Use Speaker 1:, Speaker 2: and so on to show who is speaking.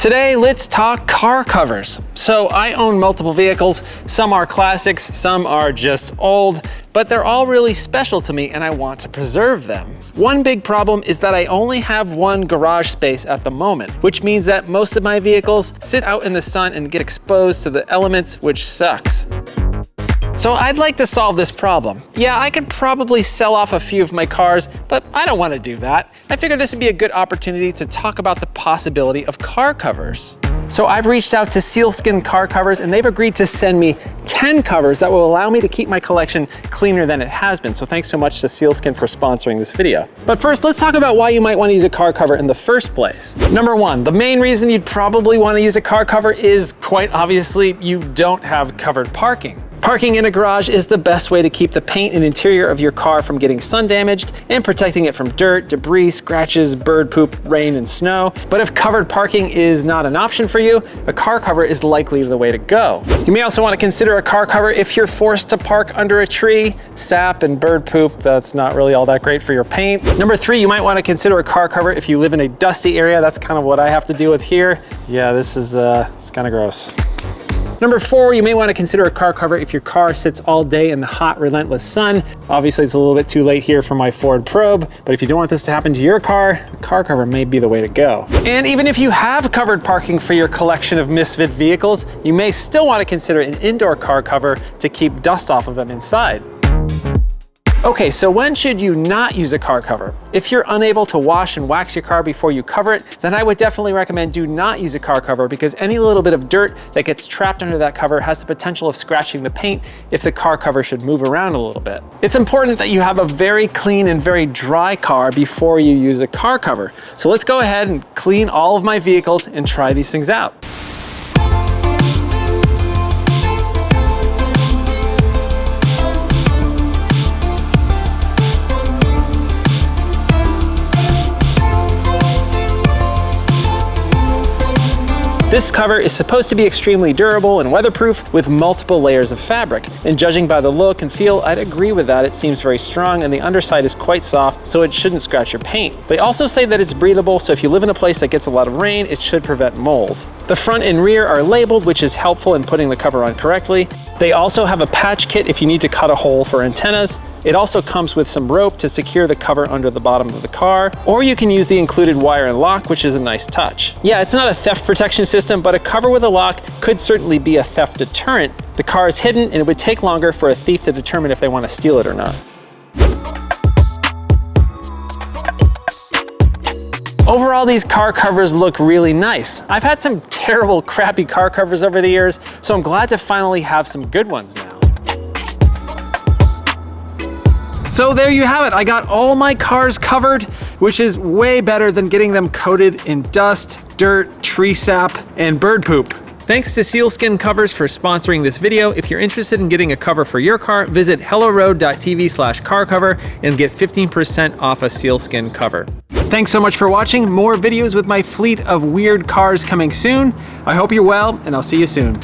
Speaker 1: Today, let's talk car covers. So I own multiple vehicles. Some are classics, some are just old, but they're all really special to me and I want to preserve them. One big problem is that I only have one garage space at the moment, which means that most of my vehicles sit out in the sun and get exposed to the elements, which sucks. So I'd like to solve this problem. Yeah, I could probably sell off a few of my cars, but I don't want to do that. I figured this would be a good opportunity to talk about the possibility of car covers. So I've reached out to Sealskin Car Covers and they've agreed to send me 10 covers that will allow me to keep my collection cleaner than it has been. So thanks so much to Sealskin for sponsoring this video. But first, let's talk about why you might want to use a car cover in the first place. Number one, the main reason you'd probably want to use a car cover is quite obviously you don't have covered parking. Parking in a garage is the best way to keep the paint and interior of your car from getting sun damaged and protecting it from dirt, debris, scratches, bird poop, rain, and snow. But if covered parking is not an option for you, a car cover is likely the way to go. You may also want to consider a car cover if you're forced to park under a tree. Sap and bird poop, that's not really all that great for your paint. Number three, you might want to consider a car cover if you live in a dusty area. That's kind of what I have to deal with here. Yeah, this is, it's kind of gross. Number four, you may want to consider a car cover if your car sits all day in the hot, relentless sun. Obviously, it's a little bit too late here for my Ford Probe, but if you don't want this to happen to your car, a car cover may be the way to go. And even if you have covered parking for your collection of misfit vehicles, you may still want to consider an indoor car cover to keep dust off of them inside. Okay, so when should you not use a car cover? If you're unable to wash and wax your car before you cover it, then I would definitely recommend do not use a car cover because any little bit of dirt that gets trapped under that cover has the potential of scratching the paint if the car cover should move around a little bit. It's important that you have a very clean and very dry car before you use a car cover. So let's go ahead and clean all of my vehicles and try these things out. This cover is supposed to be extremely durable and weatherproof with multiple layers of fabric. And judging by the look and feel, I'd agree with that. It seems very strong and the underside is quite soft, so it shouldn't scratch your paint. They also say that it's breathable, so if you live in a place that gets a lot of rain, it should prevent mold. The front and rear are labeled, which is helpful in putting the cover on correctly. They also have a patch kit if you need to cut a hole for antennas. It also comes with some rope to secure the cover under the bottom of the car, or you can use the included wire and lock, which is a nice touch. Yeah, it's not a theft protection system, but a cover with a lock could certainly be a theft deterrent. The car is hidden and it would take longer for a thief to determine if they want to steal it or not. Overall, these car covers look really nice. I've had some terrible, crappy car covers over the years, so I'm glad to finally have some good ones now. So there you have it. I got all my cars covered, which is way better than getting them coated in dust, dirt, tree sap, and bird poop. Thanks to Sealskin Covers for sponsoring this video. If you're interested in getting a cover for your car, visit helloroad.tv/carcover and get 15% off a Sealskin cover. Thanks so much for watching. More videos with my fleet of weird cars coming soon. I hope you're well, and I'll see you soon.